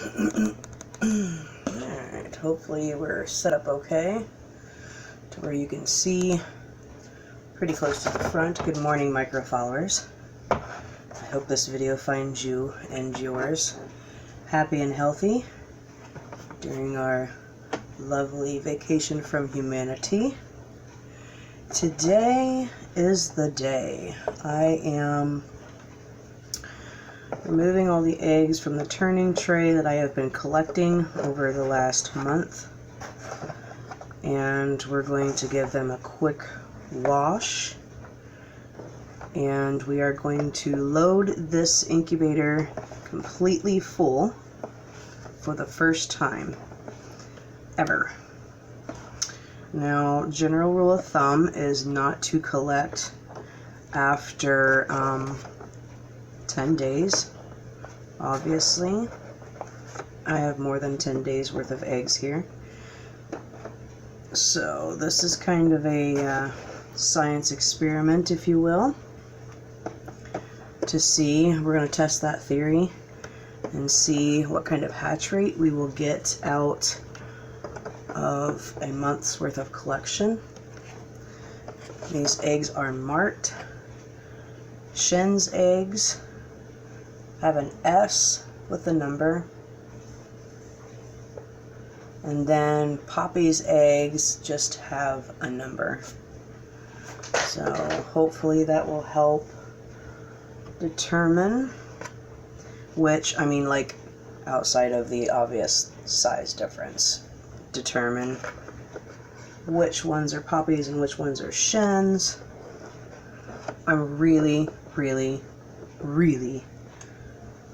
Alright, hopefully we're set up okay to where you can see pretty close to the front. Good morning, micro followers. I hope this video finds you and yours happy and healthy during our lovely vacation from humanity. Today is the day. I am removing all the eggs from the turning tray that I have been collecting over the last month, and we're going to give them a quick wash, and we are going to load this incubator completely full for the first time ever. Now, general rule of thumb is not to collect after 10 days. Obviously, I have more than 10 days worth of eggs here. So this is kind of a science experiment, if you will, to see. We're going to test that theory and see what kind of hatch rate we will get out of a month's worth of collection. These eggs are marked. Shen's eggs have an S with the number, and then Poppy's eggs just have a number. So hopefully that will help determine which, I mean, like, outside of the obvious size difference, determine which ones are Poppy's and which ones are Shen's. I'm really, really, really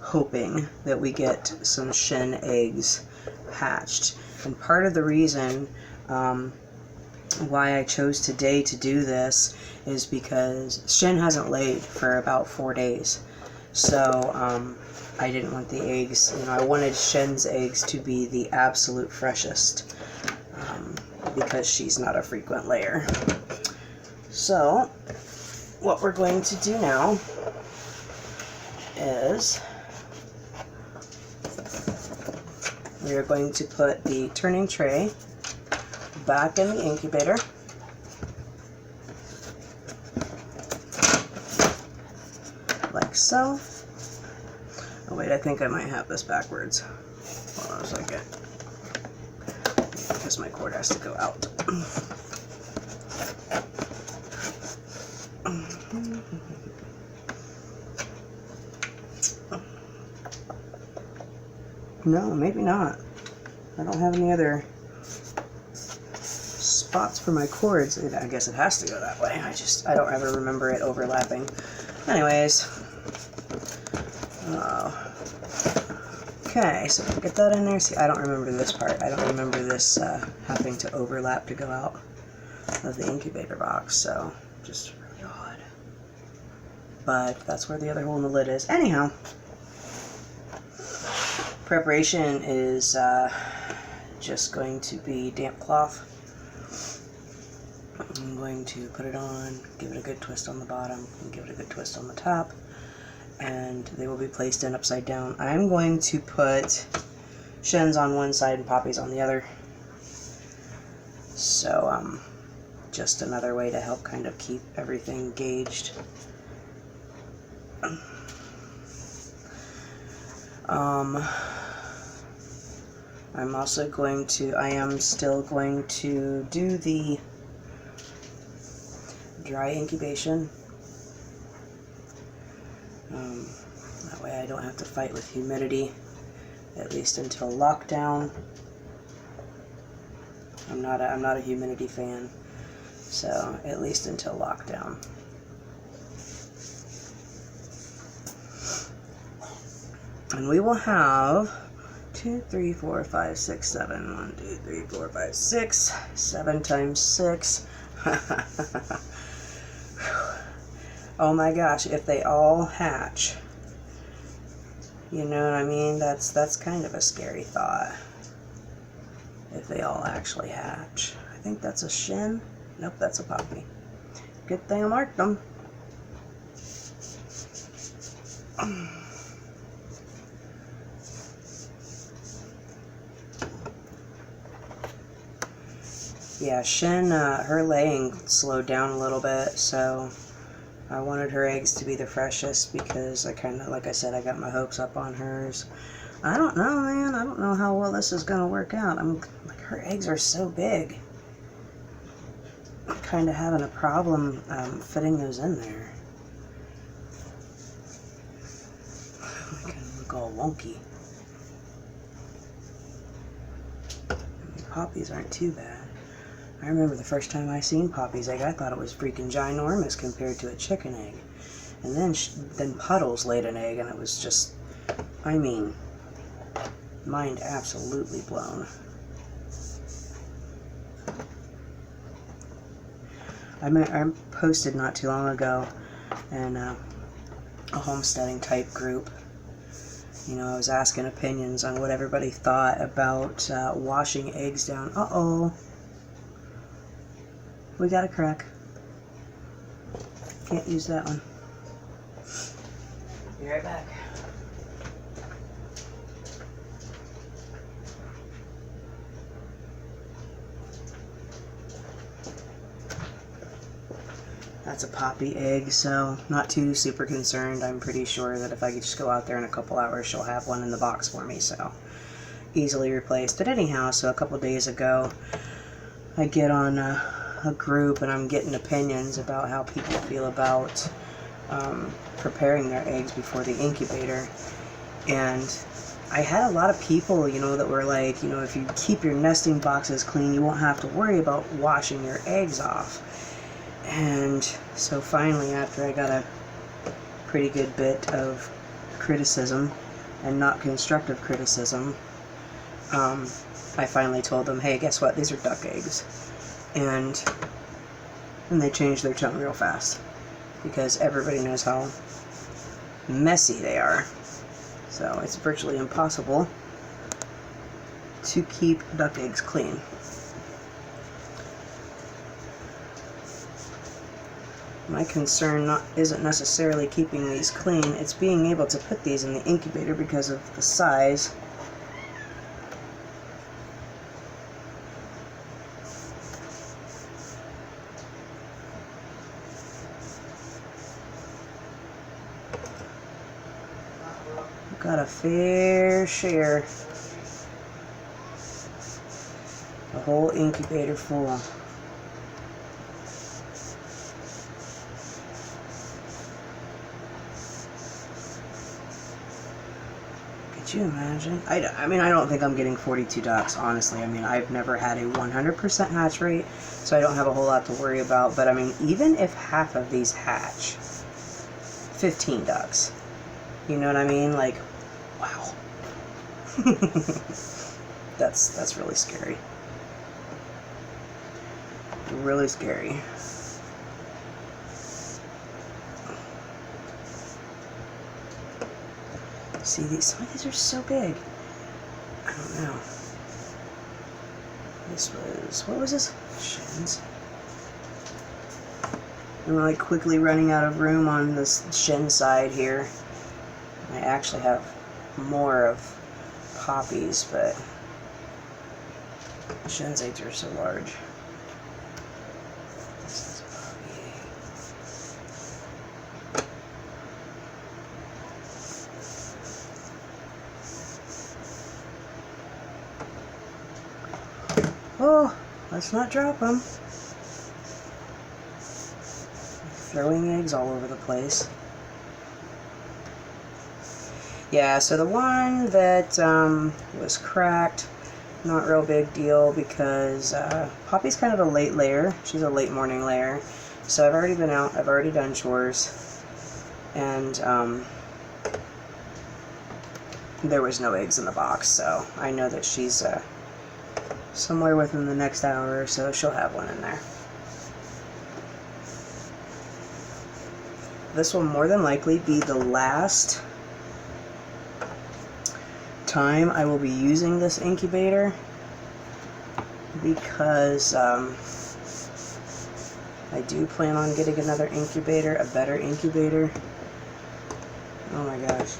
hoping that we get some Shen eggs hatched. And part of the reason why I chose today to do this is because Shen hasn't laid for about 4 days. So I didn't want the eggs, you know, I wanted Shen's eggs to be the absolute freshest because she's not a frequent layer. So what we're going to do now is we are going to put the turning tray back in the incubator. Like so. Oh wait, I think I might have this backwards. Hold on a second. Because my cord has to go out. No, maybe not. I don't have any other spots for my cords. I guess it has to go that way. I don't ever remember it overlapping. Anyways. Okay, so get that in there. See, I don't remember this part. I don't remember this having to overlap to go out of the incubator box, so just really odd. But that's where the other hole in the lid is. Anyhow. Preparation is just going to be damp cloth. I'm going to put it on, give it a good twist on the bottom, and give it a good twist on the top, and they will be placed in upside down. I'm going to put Shen's on one side and Poppy's on the other. So just another way to help kind of keep everything gauged. I'm also going to, I am still going to do the dry incubation. That way I don't have to fight with humidity, at least until lockdown. I'm not a humidity fan, so at least until lockdown. And we will have 2, 3, 4, 5, 6, 7. 1, 2, 3, 4, 5, 6. 7 times 6. Oh my gosh, if they all hatch. You know what I mean? That's kind of a scary thought. If they all actually hatch. I think that's a Shen. Nope, that's a Poppy. Good thing I marked them. Yeah, Shin, her laying slowed down a little bit, so I wanted her eggs to be the freshest because I kind of, like I said, I got my hopes up on hers. I don't know, man. I don't know how well this is going to work out. I'm like, her eggs are so big. I'm kind of having a problem fitting those in there. They kind of look all wonky. The poppies aren't too bad. I remember the first time I seen Poppy's egg, I thought it was freaking ginormous compared to a chicken egg. And then Puddles laid an egg, and it was just, I mean, mind absolutely blown. I posted not too long ago in a homesteading type group. You know, I was asking opinions on what everybody thought about washing eggs down. Uh-oh. We got a crack. Can't use that one. Be right back. That's a poppy egg, so not too super concerned. I'm pretty sure that if I could just go out there in a couple hours, she'll have one in the box for me, so easily replaced. But anyhow, so a couple days ago, I get on a group and I'm getting opinions about how people feel about preparing their eggs before the incubator. And I had a lot of people, you know, that were like, you know, if you keep your nesting boxes clean, you won't have to worry about washing your eggs off. And so finally, after I got a pretty good bit of criticism, and not constructive criticism, I finally told them, hey, guess what? These are duck eggs. And they changed their tone real fast, because everybody knows how messy they are. So it's virtually impossible to keep duck eggs clean. My concern isn't necessarily keeping these clean, it's being able to put these in the incubator because of the size. Got a fair share. The whole incubator full. Could you imagine? I mean, I don't think I'm getting 42 ducks, honestly. I mean, I've never had a 100% hatch rate, so I don't have a whole lot to worry about. But I mean, even if half of these hatch, 15 ducks. You know what I mean? Like, wow. That's really scary. Really scary. See, some of these are so big. I don't know. This was, what was this? Shins. I'm like quickly running out of room on this shin side here. I actually have more of poppies, but Shin's eggs are so large. This is a poppy egg. Oh, let's not drop them. Throwing eggs all over the place. Yeah, so the one that was cracked, not real big deal because Poppy's kind of a late layer. She's a late morning layer. So I've already been out, I've already done chores, and there was no eggs in the box, so I know that she's somewhere within the next hour or so she'll have one in there. This will more than likely be the last time I will be using this incubator because I do plan on getting another incubator, a better incubator. Oh my gosh.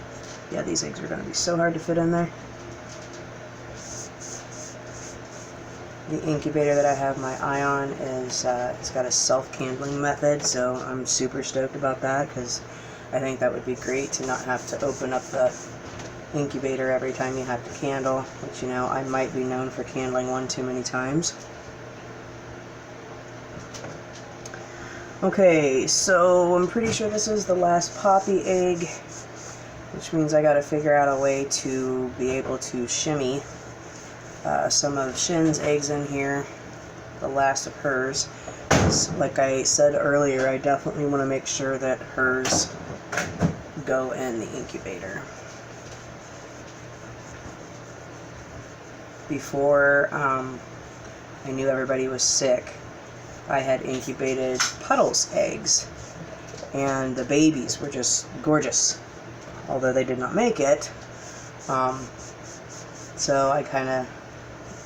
Yeah, these eggs are going to be so hard to fit in there. The incubator that I have my eye on is, it's got a self-candling method, so I'm super stoked about that because I think that would be great to not have to open up the incubator every time you have to candle, which, you know, I might be known for candling one too many times. Okay, so I'm pretty sure this is the last poppy egg, which means I gotta figure out a way to be able to shimmy some of Shin's eggs in here, the last of hers. Like I said earlier, I definitely want to make sure that hers go in the incubator. Before I knew everybody was sick, I had incubated Puddle's eggs, and the babies were just gorgeous, although they did not make it. So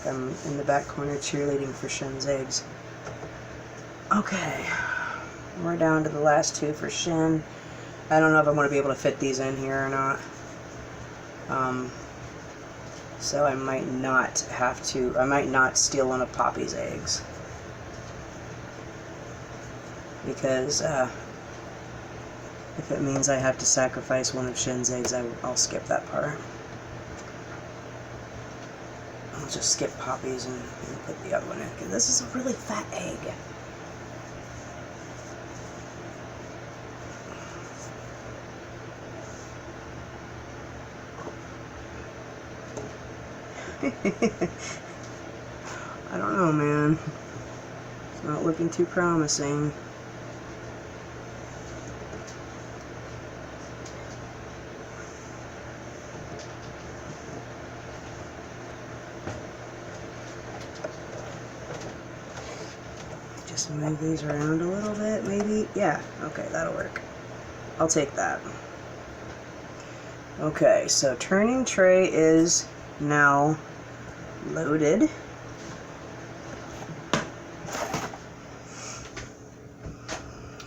I'm in the back corner cheerleading for Shin's eggs. Okay, we're down to the last two for Shin. I don't know if I'm going to be able to fit these in here or not. So I might not steal one of Poppy's eggs. Because if it means I have to sacrifice one of Shin's eggs, I'll skip that part. I'll just skip Poppy's and put the other one in, because this is a really fat egg. I don't know, man. It's not looking too promising. Just move these around a little bit, maybe? Yeah, okay, that'll work. I'll take that. Okay, so turning tray is now loaded.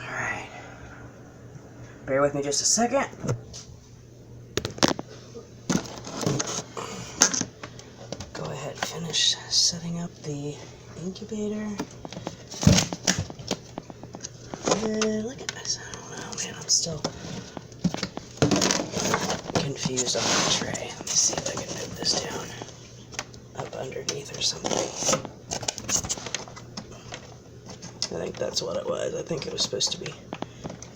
Alright. Bear with me just a second. Go ahead and finish setting up the incubator. Look at this. I don't know, man. I'm still confused on the tray. Let me see if I can move this down up underneath or something. I think that's what it was. I think it was supposed to be,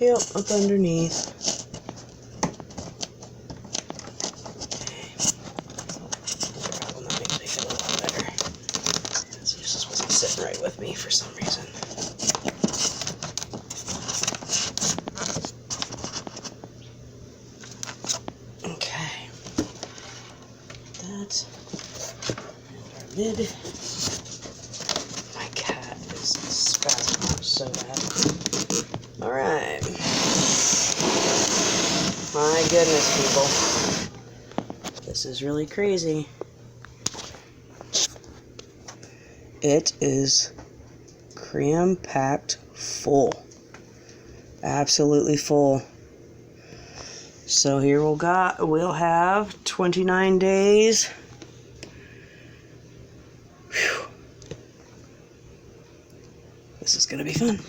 yep, up underneath. Okay. Problem, that makes me feel a lot better. This just wasn't sitting right with me for some reason. Okay. That. And our lid. My cat is spazzing out so bad. Alright. My goodness, people. This is really crazy. It is cram-packed full. Absolutely full. So here we'll have 29 days. Whew. This is gonna be fun.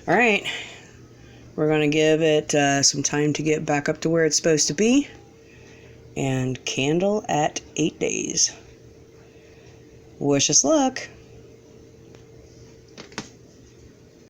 All right, we're gonna give it some time to get back up to where it's supposed to be, and candle at 8 days. Wish us luck.